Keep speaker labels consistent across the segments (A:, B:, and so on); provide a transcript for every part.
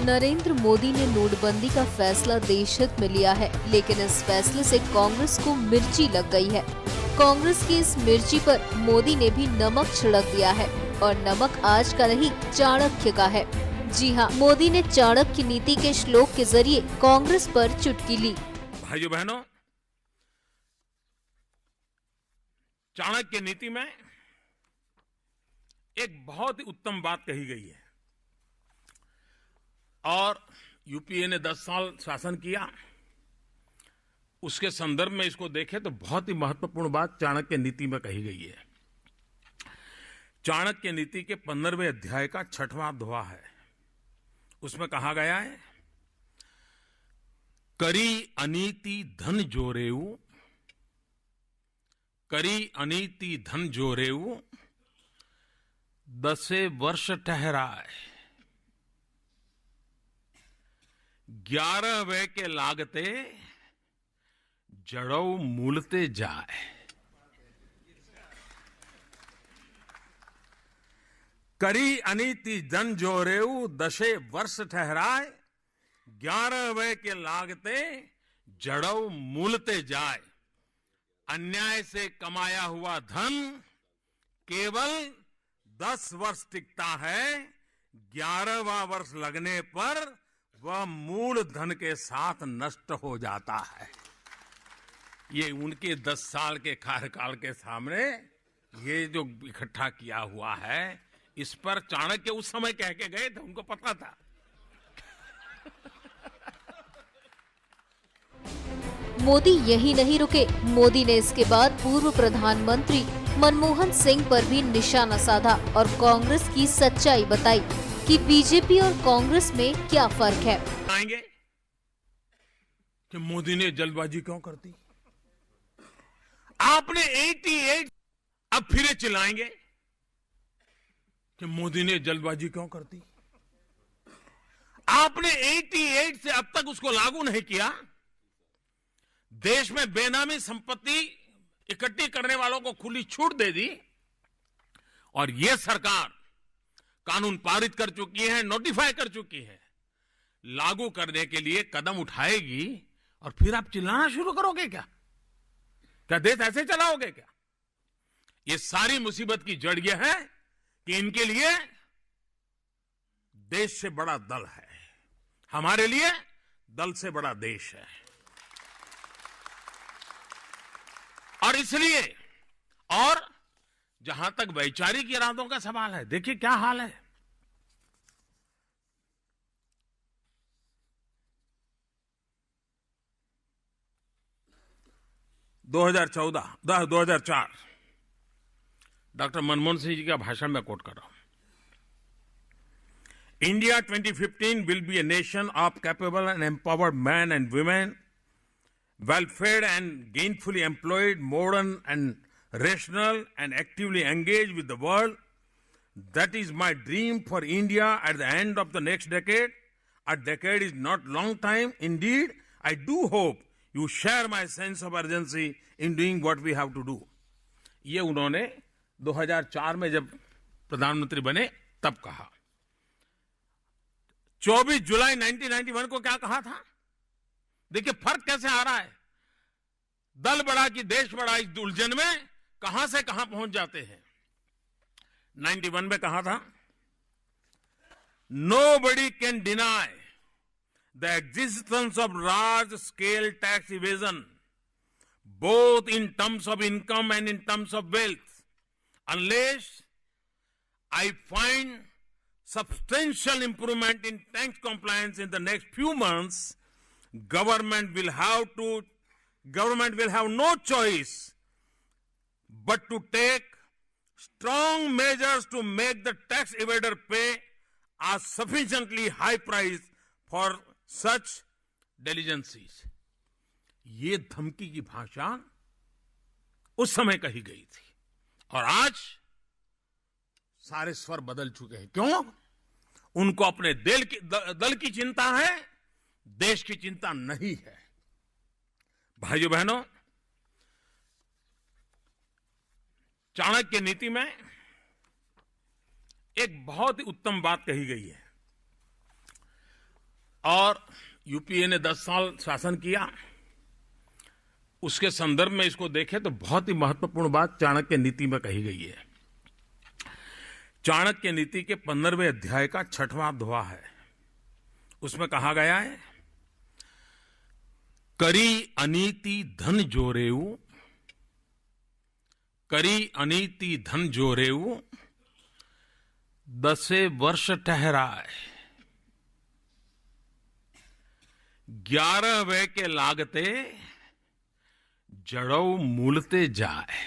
A: नरेंद्र मोदी ने नोटबंदी का फैसला देश हित में लिया है, लेकिन इस फैसले से कांग्रेस को मिर्ची लग गई है। कांग्रेस की इस मिर्ची पर मोदी ने भी नमक छिड़क दिया है और नमक आज का नहीं, चाणक्य का है। जी हाँ, मोदी ने चाणक्य नीति के श्लोक के जरिए कांग्रेस पर चुटकी ली।
B: भाइयों बहनों, चाणक्य नीति में एक बहुत ही उत्तम बात कही गई है और यूपीए ने 10 साल शासन किया। उसके संदर्भ में इसको देखें तो बहुत ही महत्वपूर्ण बात चाणक्य नीति में कही गई है। चाणक्य नीति के 15वें अध्याय का 6वां दोहा है। उसमें कहा गया है, करी अनीति धन जोरेऊ, करी अनीति धन जोरेऊ, 10 वर्ष ठहराए, 11वें के लागते जड़ों मूलते जाए। करी अनीति धन जोरेऊ, 10 वर्ष ठहराए, 11वें के लागते जड़ों मूलते जाए। अन्याय से कमाया हुआ धन केवल 10 वर्ष टिकता है, 11वां वर्ष लगने पर वह मूल धन के साथ नष्ट हो जाता है। ये उनके 10 साल के कार्यकाल के सामने ये जो इकट्ठा किया हुआ है, इस पर चाणक्य उस समय कह के गए थे, उनको पता था।
A: मोदी यही नहीं रुके। मोदी ने इसके बाद पूर्व प्रधानमंत्री मनमोहन सिंह पर भी निशाना साधा और कांग्रेस की सच्चाई बताई कि बीजेपी और कांग्रेस में क्या फर्क है।
B: आएंगे कि मोदी ने जल्दबाजी क्यों कर दी? आपने 88 अब फिर चिल्लाएंगे कि मोदी ने जल्दबाजी क्यों कर दी? आपने 88 से अब तक उसको लागू नहीं किया। देश में बेनामी संपत्ति इकट्ठी करने वालों को खुली छूट दे दी और यह सरकार कानून पारित कर चुकी है, नोटिफाई कर चुकी है, लागू करने के लिए कदम उठाएगी और फिर आप चिल्लाना शुरू करोगे क्या? क्या देश ऐसे चलाओगे क्या? ये सारी मुसीबत की जड़ यह है कि इनके लिए देश से बड़ा दल है, हमारे लिए दल से बड़ा देश है। और इसलिए, और जहां तक वैचारिक इरादों का सवाल है, देखिए क्या हाल है। दो 2004 डॉक्टर मनमोहन सिंह जी का भाषण में कोट कर रहा हूं। India 2015 will be a nation of capable and empowered man and women, well-fed and gainfully employed, modern and rational and actively engaged with the world. That is my dream for India at the end of the next decade. A decade is not long time. Indeed, I do hope you share my sense of urgency in doing what we have to do. ये उन्होंने 2004 में जब प्रधानमंत्री बने तब कहा। 24 जुलाई 1991 को क्या कहा था? देखिए फर्क कैसे आ रहा है। दल बड़ा कि देश बड़ा, इस उलझन में कहां से कहां पहुंच जाते हैं। 91 में कहा था, Nobody can deny the existence of large scale tax evasion, both in terms of income and in terms of wealth, unless I find substantial improvement in tax compliance in the next few months. Government will have no choice but to take strong measures to make the tax evader pay a sufficiently high price for such diligencies. ये धमकी की भाषा उस समय कही गई थी और आज सारे स्वर बदल चुके हैं। क्यों? उनको अपने दल की चिंता है, देश की चिंता नहीं है। भाइयों बहनों, चाणक्य नीति में एक बहुत ही उत्तम बात कही गई है और यूपीए ने 10 साल शासन किया। उसके संदर्भ में इसको देखें तो बहुत ही महत्वपूर्ण बात चाणक्य नीति में कही गई है। चाणक्य नीति के 15वें अध्याय का 6वां दोहा है। उसमें कहा गया है, करी अनीति धन जोरेऊ, करी अनीति धन जोरेऊ, 10 वर्ष ठहराए, 11 वे के लागते, जड़ऊ मूलते जाए।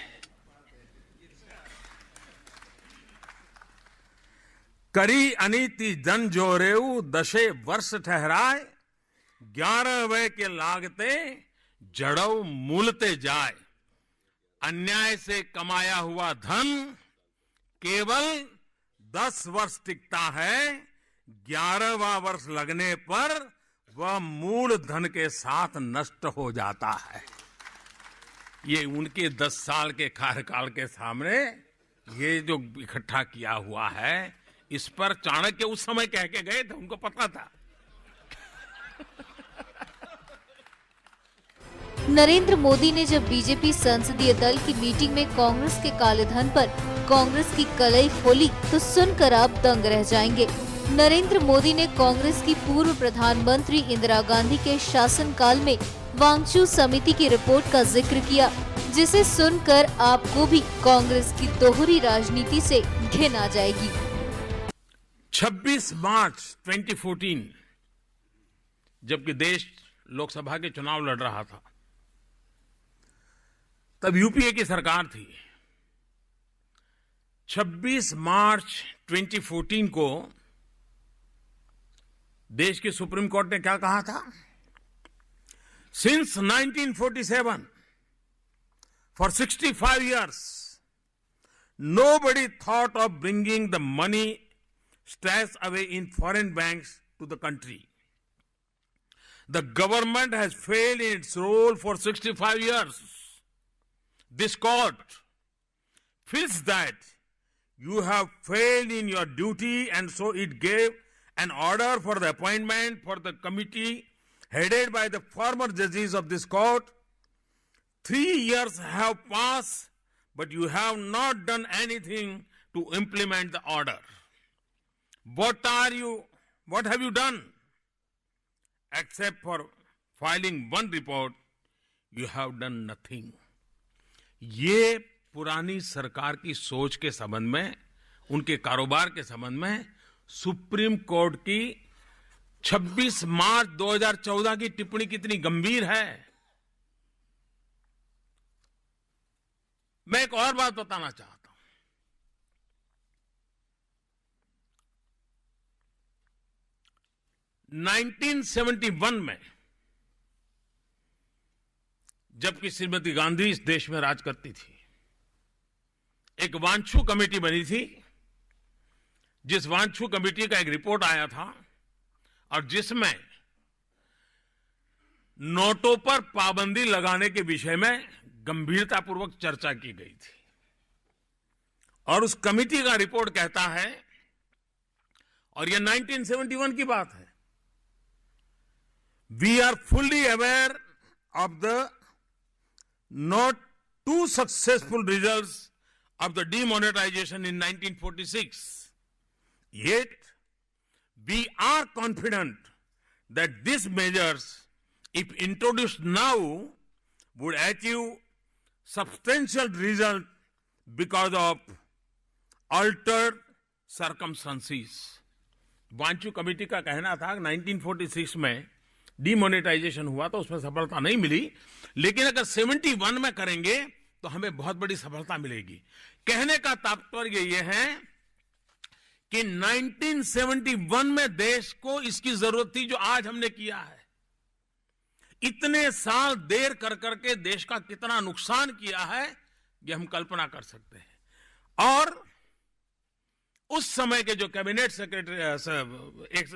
B: करी अनीति धन जोरेऊ, 10 वर्ष ठहराए, 11 वे के लागते, जड़ऊ मूलते जाए। अन्याय से कमाया हुआ धन केवल 10 वर्ष टिकता है, 11वां वर्ष लगने पर वह मूल धन के साथ नष्ट हो जाता है। ये उनके 10 साल के कार्यकाल के सामने ये जो इकट्ठा किया हुआ है, इस पर चाणक्य उस समय कह के गए थे, उनको पता था।
A: नरेंद्र मोदी ने जब बीजेपी संसदीय दल की मीटिंग में कांग्रेस के काले धन पर कांग्रेस की कलई खोली तो सुनकर आप दंग रह जाएंगे। नरेंद्र मोदी ने कांग्रेस की पूर्व प्रधानमंत्री इंदिरा गांधी के शासनकाल में वांगचू समिति की रिपोर्ट का जिक्र किया, जिसे सुनकर आपको भी कांग्रेस की दोहरी राजनीति से घिन आ जाएगी।
B: 26 मार्च 2014 जबकि देश लोकसभा के चुनाव लड़ रहा था, तब यूपीए की सरकार थी। 26 मार्च 2014 को देश की सुप्रीम कोर्ट ने क्या कहा था? Since 1947, for 65 years, nobody thought of bringing the money stashed away in foreign banks to the country. The government has failed in its role for 65 years. This court feels that you have failed in your duty, and so it gave an order for the appointment for the committee headed by the former judges of this court. 3 years have passed, but you have not done anything to implement the order. What have you done? Except for filing one report, you have done nothing. ये पुरानी सरकार की सोच के संबंध में, उनके कारोबार के संबंध में सुप्रीम कोर्ट की 26 मार्च 2014 की टिप्पणी कितनी गंभीर है। मैं एक और बात बताना चाहता हूं। 1971 में जबकि श्रीमती गांधी इस देश में राज करती थी, एक वांछू कमेटी बनी थी, जिस वांछू कमेटी का एक रिपोर्ट आया था और जिसमें नोटों पर पाबंदी लगाने के विषय में गंभीरतापूर्वक चर्चा की गई थी। और उस कमेटी का रिपोर्ट कहता है, और यह 1971 की बात है, we are fully aware of the not too successful results of the demonetization in 1946. Yet, we are confident that these measures, if introduced now, would achieve substantial result because of altered circumstances. Wanchu committee का कहना था 1946 में demonetisation हुआ तो उसमें सफलता नहीं मिली, लेकिन अगर 71 में करेंगे तो हमें बहुत बड़ी सफलता मिलेगी। कहने का तात्पर्य यह है कि 1971 में देश को इसकी जरूरत थी जो आज हमने किया है। इतने साल देर कर करके देश का कितना नुकसान किया है यह हम कल्पना कर सकते हैं। और उस समय के जो कैबिनेट सेक्रेटरी, एक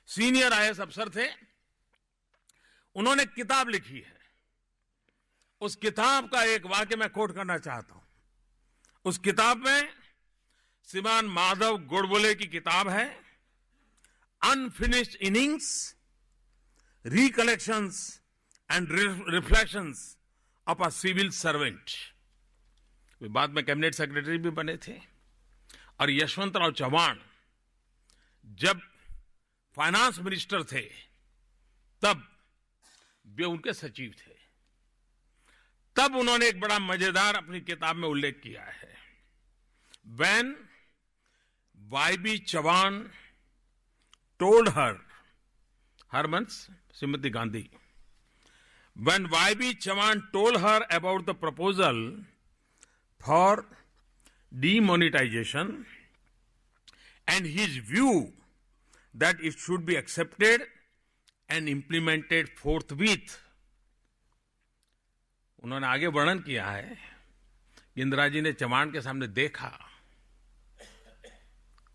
B: सीनियर आईएएस अफसर थे, उन्होंने किताब लिखी है। उस किताब का एक वाक्य मैं कोट करना चाहता हूं। उस किताब में श्रीमान माधव गोडबोले की किताब है, unfinished innings recollections and reflections of a civil servant. वे बाद में कैबिनेट सेक्रेटरी भी बने थे. और यशवंतराव चव्हाण जब फाइनेंस मिनिस्टर थे तब वे उनके सचिव थे. तब उन्होंने एक बड़ा मजेदार अपनी किताब में उल्लेख किया है. When Y.B. Chavan told her means Srimati Gandhi, when Y.B. Chavan told her about the proposal for demonetization and his view that it should be accepted and implemented forthwith, उन्होंने आगे वर्णन किया है कि इंदिरा जी ने चव्हाण के सामने देखा,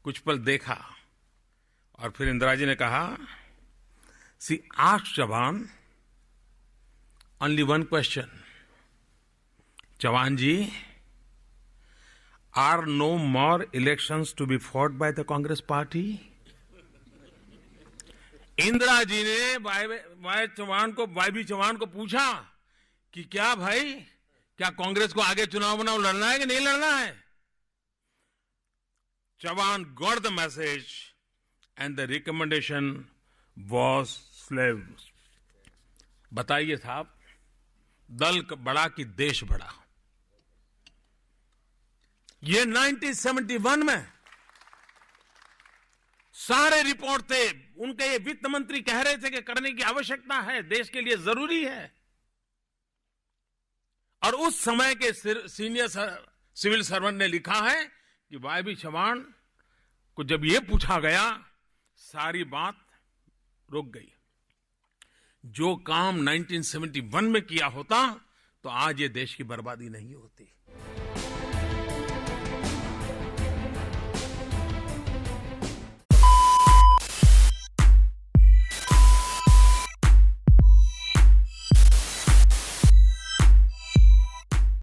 B: कुछ पल देखा और फिर इंदिरा जी ने कहा, she asked Chavan only one question, Chavan ji, are no more elections to be fought by the Congress party? Indira ji ने वाई बी चव्हाण को पूछा कि क्या भाई, क्या कांग्रेस को आगे चुनाव लड़ना है कि नहीं लड़ना है? Chavan got the message and the recommendation was slaves. बताइए साहब, दल बड़ा कि देश बड़ा? ये 1971 में सारे रिपोर्ट थे उनके. ये वित्त मंत्री कह रहे थे कि करने की आवश्यकता है, देश के लिए जरूरी है. और उस समय के सीनियर सिविल सर्वेंट ने लिखा है कि वाई.बी. चव्हाण को जब ये पूछा गया, सारी बात रुक गई. जो काम 1971 में किया होता तो आज ये देश की बर्बादी नहीं होती.